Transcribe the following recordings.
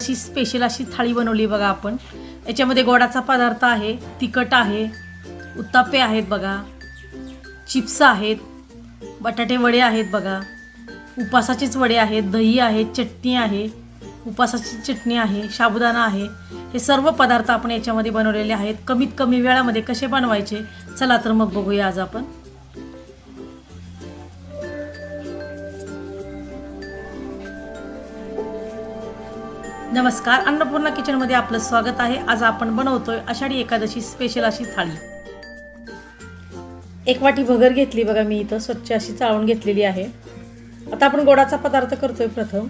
अशी स्पेशल अशी थाळी बनवली बघा आपण। याच्यामध्ये गोडाचा पदार्थ आहे, तिखट आहे, उत्तापे आहेत बघा, चिप्स आहेत, बटाटे वडे आहेत बघा, उपासाचेच वडे आहेत, दही आहे, चटणी आहे, उपासाची चटणी आहे, साबुदाणा आहे। हे सर्व पदार्थ आपण याच्यामध्ये बनवलेले आहेत। कमीत कमी वेळामध्ये कसे बनवायचे चला तर मग बघूया आज आपण। नमस्कार, अन्नपूर्णा किचनमध्ये आपलं स्वागत आहे। आज आपण बनवतोय आषाढी एकादशी स्पेशल अशी थाळी। एक वाटी भगर घेतली बघा मी इथं, स्वच्छ अशी चाळून घेतलेली आहे। आता आपण गोडाचा पदार्थ करतोय। प्रथम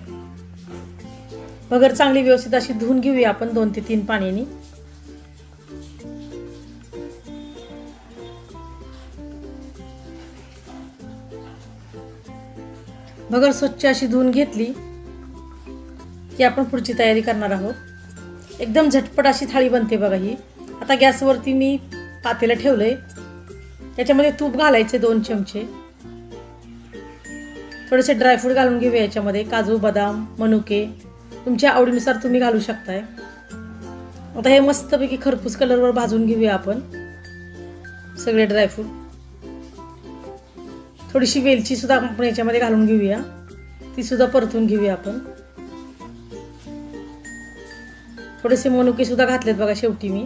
भगर चांगली व्यवस्थित अशी धुवून घेऊया आपण 2 ते 3 पाण्याने। भगर स्वच्छ अशी धुवून घेतली की आपण पुढची तयारी करणार आहोत। एकदम झटपट अशी थाळी बनते बघा ही। आता गॅसवरती मी पातेलं ठेवलंय, त्याच्यामध्ये तूप घालायचे 2 चमचे, थोडेसे ड्रायफ्रूट घालून घेऊया याच्यामध्ये, काजू, बदाम, मनुके तुमच्या आवडीनुसार तुम्ही घालू शकताय। आता हे मस्तपैकी खरपूस कलरवर भाजून घेऊया आपण सगळे ड्रायफ्रूट। थोडीशी वेलची सुद्धा आपण याच्यामध्ये घालून घेऊया, ती सुद्धा परतून घेऊया आपण। थोडेसे मनुके सुद्धा घातलेत बघा शेवटी मी,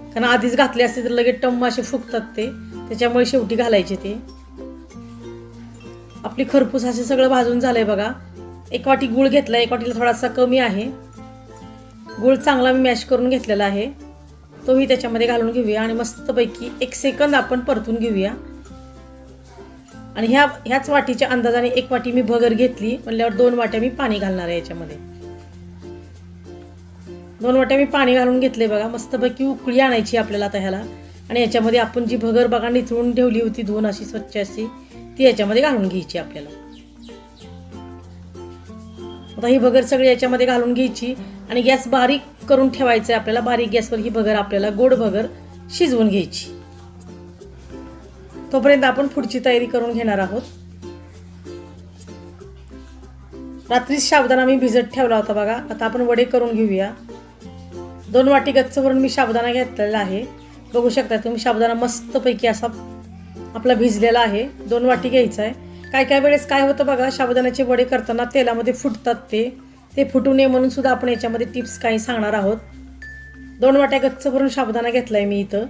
कारण आधीच घातले असते तर लगेच टम्म असे फुगतात ते, त्याच्यामुळे शेवटी घालायचे ते। आपली खरपूस असे सगळं भाजून झालंय बघा। 1 वाटी गूळ घेतला, 1 वाटीला थोडासा कमी आहे। गूळ चांगला मी मॅश करून घेतलेला आहे, तोही त्याच्यामध्ये घालून घेऊया आणि मस्तपैकी 1 सेकंद आपण परतून घेऊया। आणि ह्याच वाटीच्या अंदाजाने 1 वाटी मी भगर घेतली म्हणल्यावर 2 वाट्या मी पाणी घालणार आहे याच्यामध्ये। 2 वाट्या मी पाणी घालून घेतले बघा। मस्तपैकी उकळी आणायची आपल्याला आता ह्याला, आणि याच्यामध्ये आपण जी भगर बघा निथळून ठेवली होती धुवून अशी स्वच्छ अशी, ती याच्यामध्ये घालून घ्यायची आपल्याला। आता ही भगर सगळी याच्यामध्ये घालून घ्यायची आणि गॅस बारीक करून ठेवायचा आहे आपल्याला। बारीक गॅसवर ही भगर आपल्याला गोड भगर शिजवून घ्यायची। तोपर्यंत आपण पुढची तयारी करून घेणार आहोत। रात्री साबुदाणा मी भिजत ठेवला होता बघा। आता आपण वडे करून घेऊया। 2 वाटी गच्च भरून मी साबुदाणा घेतलेला आहे, बघू शकता तुम्ही। साबुदाणा मस्तपैकी असा आपला भिजलेला आहे। 2 वाटी घ्यायचा आहे। काय वेळेस काय होतं बघा, साबुदाण्याचे वडे करताना तेलामध्ये फुटतात ते फुटू नये म्हणून सुद्धा आपण याच्यामध्ये टिप्स काही सांगणार आहोत। 2 वाट्या गच्च भरून साबुदाणा घेतलाय मी इथं,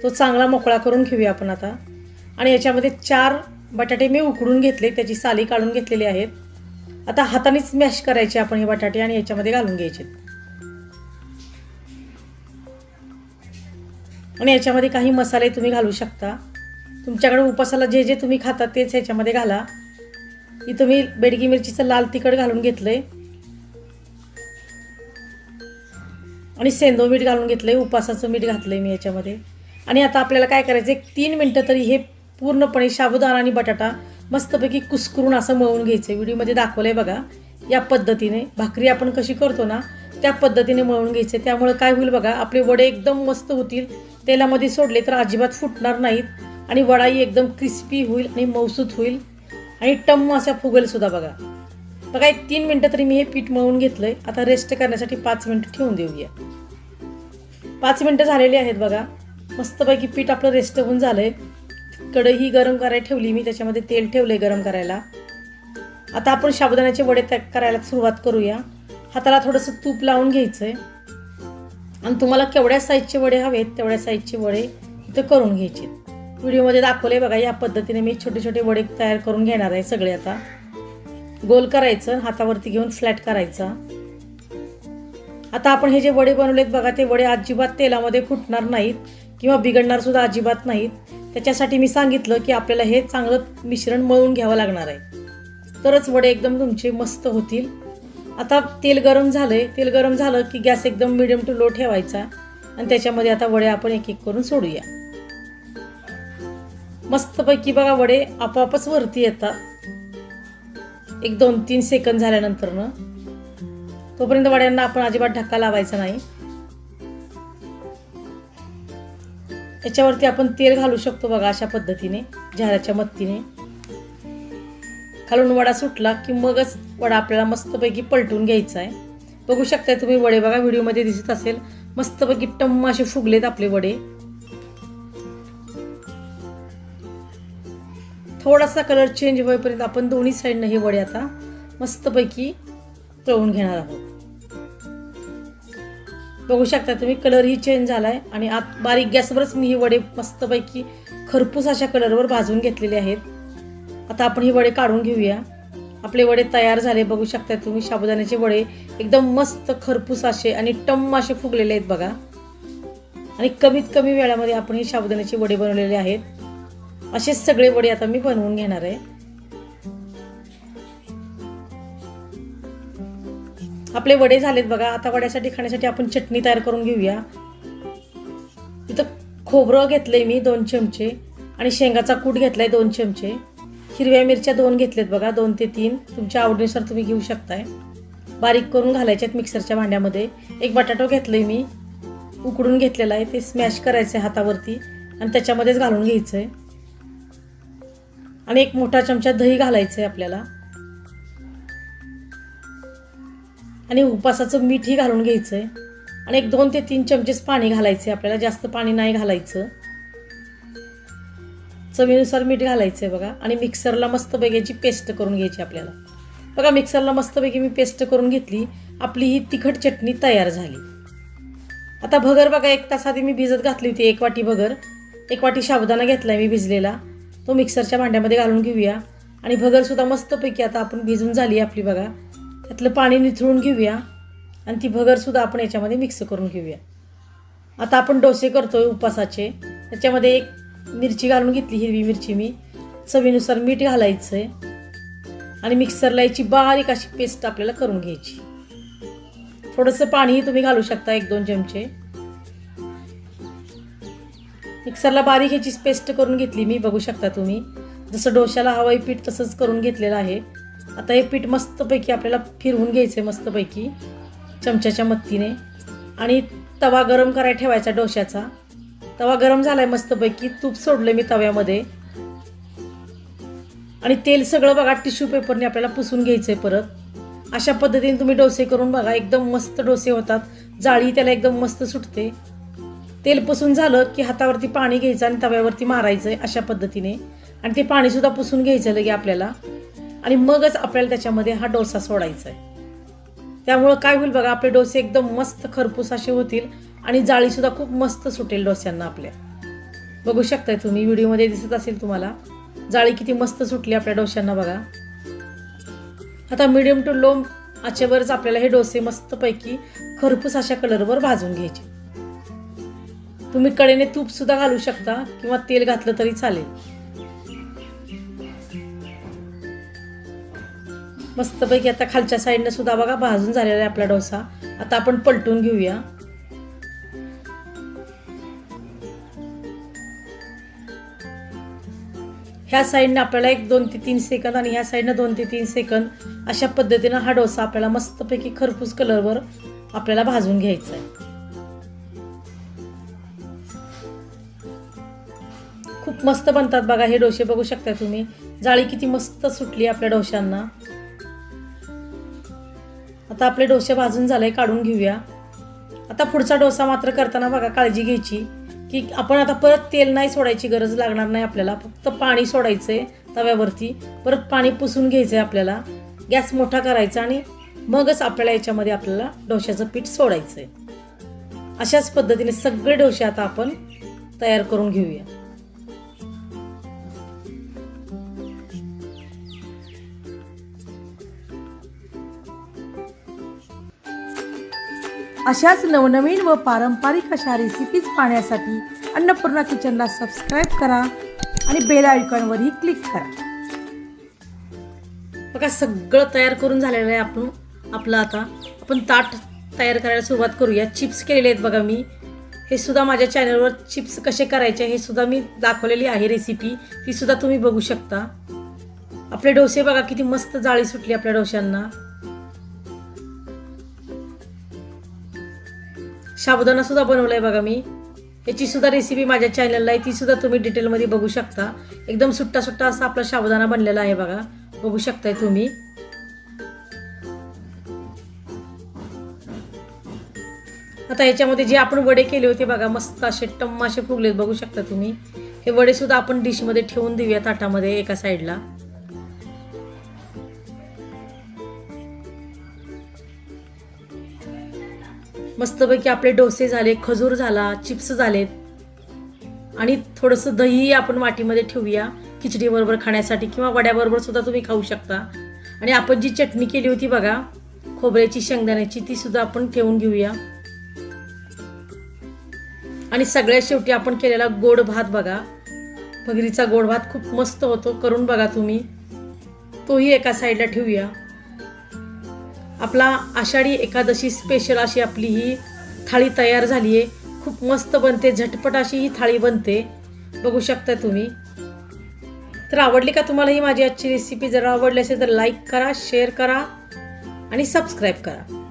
तो चांगला मोकळा करून घेऊया आपण आता। आणि याच्यामध्ये 4 बटाटे मी उकडून घेतले, त्याची साली काढून घेतलेली आहेत। आता हातानेच मॅश करायचे आपण हे बटाटे आणि याच्यामध्ये घालून घ्यायचे। आणि याच्यामध्ये काही मसाले तुम्ही घालू शकता, तुमच्याकडे उपासाला जे जे तुम्ही खाता तेच याच्यामध्ये घाला। इथं मी बेडगी मिरचीचं लाल तिखट घालून घेतलंय आणि सेंदो मीठ घालून घेतलंय, उपासाचं मीठ घातलंय मी याच्यामध्ये। आणि आता आपल्याला काय करायचं, 3 मिनिटं तरी हे पूर्णपणे साबुदाणा आणि बटाटा मस्तपैकी कुस्करून असं मळून घ्यायचं। व्हिडिओमध्ये दाखवलंय बघा, या पद्धतीने भाकरी आपण कशी करतो ना त्या पद्धतीने मळून घ्यायचे। त्यामुळे काय होईल बघा, आपले वडे एकदम मस्त होतील, तेलामध्ये सोडले तर अजिबात फुटणार नाहीत आणि वडाही एकदम क्रिस्पी होईल आणि मऊसूत होईल आणि टम्म असा फुगेल सुद्धा बघा। 3 मिनिटं तरी मी हे पीठ मळून घेतलंय। आता रेस्ट करण्यासाठी 5 मिनिटं ठेवून देऊया। 5 मिनिटं झालेली आहेत बघा। मस्तपैकी पीठ आपलं रेस्ट होऊन झालंय। कढई गरम करायला ठेवली मी, त्याच्यामध्ये तेल ठेवलंय गरम करायला। आता आपण साबुदाण्याचे वडे करायला सुरुवात करूया। हाताला थोडंसं तूप लावून घ्यायचंय आणि तुम्हाला केवढ्या साईजचे वडे हवेत तेवढ्या साईजचे वडे इथं करून घ्यायचे। व्हिडिओमध्ये दाखवले बघा, या पद्धतीने मी छोटे छोटे वडे तयार करून घेणार आहे सगळे। आता गोल करायचं, हातावरती घेऊन फ्लॅट करायचा। आता आपण हे जे वडे बनवलेत बघा, ते वडे अजिबात तेलामध्ये फुटणार नाहीत किंवा बिघडणार सुद्धा अजिबात नाहीत। त्याच्यासाठी मी सांगितलं की आपल्याला हे चांगलं मिश्रण मळून घ्यावं लागणार आहे, तरच वडे एकदम तुमचे मस्त होतील। आता तेल गरम झालंय, तेल गरम झालं की गॅस एकदम मीडियम टू लो ठेवायचा आणि त्याच्यामध्ये आता वडे आपण एक एक करून सोडूया। मस्तपैकी बघा वडे आपोआपच वरती येतात 1-2-3 सेकंद झाल्यानंतर ना। तोपर्यंत वड्यांना आपण अजिबात ढक्का लावायचा नाही। याच्यावरती आपण तेल घालू शकतो बघा अशा पद्धतीने, झाऱ्याच्या मदतीने। खालून वडा सुटला की मगच वडा आपल्याला मस्तपैकी पलटून घ्यायचा आहे बघू शकताय तुम्ही वडे बघा, व्हिडिओमध्ये दिसत असेल मस्तपैकी टम्म असे फुगलेत आपले वडे. थोडासा कलर चेंज होईपर्यंत आपण दोन्ही साईडनं हे वडे आता मस्तपैकी तळून घेणार आहोत. बघू शकता तुम्ही कलरही चेंज झालाय आणि आत बारीक गॅसवरच मी हे वडे मस्तपैकी खरपूस अशा कलरवर भाजून घेतलेले आहेत. आता आपण हे वडे काढून घेऊया. आपले वडे तयार झाले. बघू शकता तुम्ही साबुदाण्याचे वडे एकदम मस्त खरपूस असे आणि टम्म असे फुगलेले आहेत बघा. आणि कमीत कमी वेळामध्ये आपण हे साबुदाण्याचे वडे बनवलेले आहेत. असेच सगळे वडे आता मी बनवून घेणार आहे. आपले वडे झालेत बघा. आता वड्यासाठी खाण्यासाठी आपण चटणी तयार करून घेऊया. इथं खोबरं घेतलंय मी 2 चमचे आणि शेंगाचा कूट घेतलाय 2 चमचे. हिरव्या मिरच्या 2 घेतलेत बघा, 2 ते 3 तुमच्या आवडीनुसार तुम्ही घेऊ शकताय. बारीक करून घालायच्यात मिक्सरच्या भांड्यामध्ये. एक बटाटो घेतलंय मी, उकडून घेतलेला आहे. ते स्मॅश करायचंय हातावरती आणि त्याच्यामध्येच घालून घ्यायचंय. आणि एक मोठा चमचा दही घालायचंय आपल्याला. आणि उपासाचं मीठही घालून घ्यायचंय. आणि एक 2 ते 3 चमचेच पाणी घालायचंय आपल्याला, जास्त पाणी नाही घालायचं. चवीनुसार मीठ घालायचंय बघा. आणि मिक्सरला मस्तपैकी याची पेस्ट करून घ्यायची आपल्याला. बघा मिक्सरला मस्तपैकी मी पेस्ट करून घेतली. आपली ही तिखट चटणी तयार झाली. आता भगर बघा 1 तास आधी मी भिजत घातली होती. 1 वाटी भगर, 1 वाटी साबुदाणा घेतलाय मी भिजलेला, तो मिक्सरच्या भांड्यामध्ये घालून घेऊया. आणि भगर सुद्धा मस्तपैकी आता आपण भिजून झाली आपली बघा. त्यातलं पाणी निथळून घेऊया आणि ती भगर सुद्धा आपण याच्यामध्ये मिक्स करून घेऊया. आता आपण डोसे करतोय उपासाचे. त्याच्यामध्ये 1 मिरची घालून घेतली, हिरवी मिरची मी. चवीनुसार मीठ घालायचंय आणि मिक्सरला याची बारीक अशी पेस्ट आपल्याला करून घ्यायची. थोडंसं पाणीही तुम्ही घालू शकता, 1-2 चमचे. मिक्सरला बारीक ह्याची पेस्ट करून घेतली मी. बघू शकता तुम्ही जसं डोश्याला हवंय पीठ तसंच करून घेतलेलं आहे. आता हे पीठ मस्तपैकी आपल्याला फिरवून घ्यायचं आहे मस्तपैकी चमच्याच्या मदतीने. आणि तवा गरम करायला ठेवायचा डोश्याचा. तवा गरम झालाय मस्तपैकी. तूप सोडलं मी तव्यामध्ये आणि तेल सगळं बघा टिश्यू पेपरने आपल्याला पुसून घ्यायचंय परत. अशा पद्धतीने तुम्ही डोसे करून बघा, एकदम मस्त डोसे होतात. जाळी त्याला एकदम मस्त सुटते. तेल पुसून झालं की हातावरती पाणी घ्यायचं आणि तव्यावरती मारायचंय अशा पद्धतीने. आणि ते पाणी सुद्धा पुसून घ्यायचं लगे आपल्याला. आणि मगच आपल्याला त्याच्यामध्ये हा डोसा सोडायचा आहे. त्यामुळं काय होईल बघा, आपले डोसे एकदम मस्त खरपूस असे होतील आणि जाळी सुद्धा खूप मस्त सुटेल डोस्यांना आपल्या. बघू शकताय तुम्ही, व्हिडिओमध्ये दिसत असेल तुम्हाला जाळी किती मस्त सुटली आपल्या डोस्यांना बघा. आता मीडियम टू लो आचेवरच आपल्याला हे डोसे मस्तपैकी खरपूस अशा कलरवर भाजून घ्यायचे. तुम्ही कडेने तूप सुद्धा घालू शकता किंवा तेल घातलं तरी चालेल. मस्तपैकी आता खालच्या साईडनं सुद्धा बघा भाजून झालेला आहे आपला डोसा. आता आपण पलटून घेऊया. ह्या साईडनं आपल्याला 1-2 ते 3 सेकंद आणि ह्या साईडनं 2 ते 3 सेकंद अशा पद्धतीनं हा डोसा आपल्याला मस्तपैकी खरपूस कलरवर आपल्याला भाजून घ्यायचा आहे. खूप मस्त बनतात बघा हे डोसे. बघू शकता तुम्ही जाळी किती मस्त सुटली आपल्या डोश्यांना. आता आपले डोसे भाजून झाले, काढून घेऊया. आता पुढचा डोसा मात्र करताना बघा काळजी घ्यायची की आपण आता परत तेल नाही सोडायची गरज लागणार नाही आपल्याला. फक्त पाणी सोडायचंय तव्यावरती. परत पाणी पुसून घ्यायचंय आपल्याला. गॅस मोठा करायचा आणि मगच आपल्याला याच्यामध्ये आपल्याला डोश्याचं पीठ सोडायचंय. अशाच पद्धतीने सगळे डोसे आता आपण तयार करून घेऊया. अशाच नवनवीन व पारंपरिक अशा रेसिपीज पाहण्यासाठी अन्नपूर्णा किचनला सबस्क्राईब करा आणि बेल आयकॉनवरही क्लिक करा. बघा सगळं तयार करून झालेलं आहे आपलं. आता आपण ताट तयार करायला सुरुवात करूया. चिप्स केलेले आहेत बघा मी. हे सुद्धा माझ्या चॅनलवर चिप्स कसे करायचे हे सुद्धा मी दाखवलेली आहे रेसिपी. ती सुद्धा तुम्ही बघू शकता. आपले डोसे बघा किती मस्त जाळी सुटली आपल्या डोश्यांना. साबुदाणा सुद्धा बनवलाय बघा मी. याची सुद्धा रेसिपी माझ्या चॅनलला आहे. ती सुद्धा तुम्ही डिटेलमध्ये बघू शकता. एकदम सुट्टा सुट्टा असा आपला साबुदाणा बनलेला आहे बघा. बघू शकताय तुम्ही. आता ह्याच्यामध्ये जे आपण वडे केले होते बघा, मस्त असे टम्माशे फुगलेत, बघू शकता तुम्ही. हे वडे सुद्धा आपण डिशमध्ये ठेवून देऊया ताटामध्ये एका साईडला. मस्तपैकी आपले डोसे झाले, खजूर झाला, चिप्स झालेत आणि थोडंसं दही आपण वाटीमध्ये ठेवूया खिचडी बरोबर खाण्यासाठी किंवा वड्याबरोबर सुद्धा तुम्ही खाऊ शकता. आणि आपण जी चटणी केली होती बघा खोबऱ्याची शेंगदाण्याची, ती सुद्धा आपण ठेवून घेऊया. आणि सगळ्यात शेवटी आपण केलेला गोड भात बघा, भगरीचा गोड भात खूप मस्त होतो, करून बघा तुम्ही. तोही एका साईडला ठेवूया. आपला आषाढी एकादशी स्पेशल अशी आपली ही थाळी तयार झाली आहे. खूप मस्त बनते, झटपट अशी ही थाळी बनते, बघू शकता तुम्ही. तर आवडली का तुम्हाला ही माझी आजची रेसिपी? जर आवडली असेल तर लाईक करा, शेअर करा आणि सबस्क्राईब करा.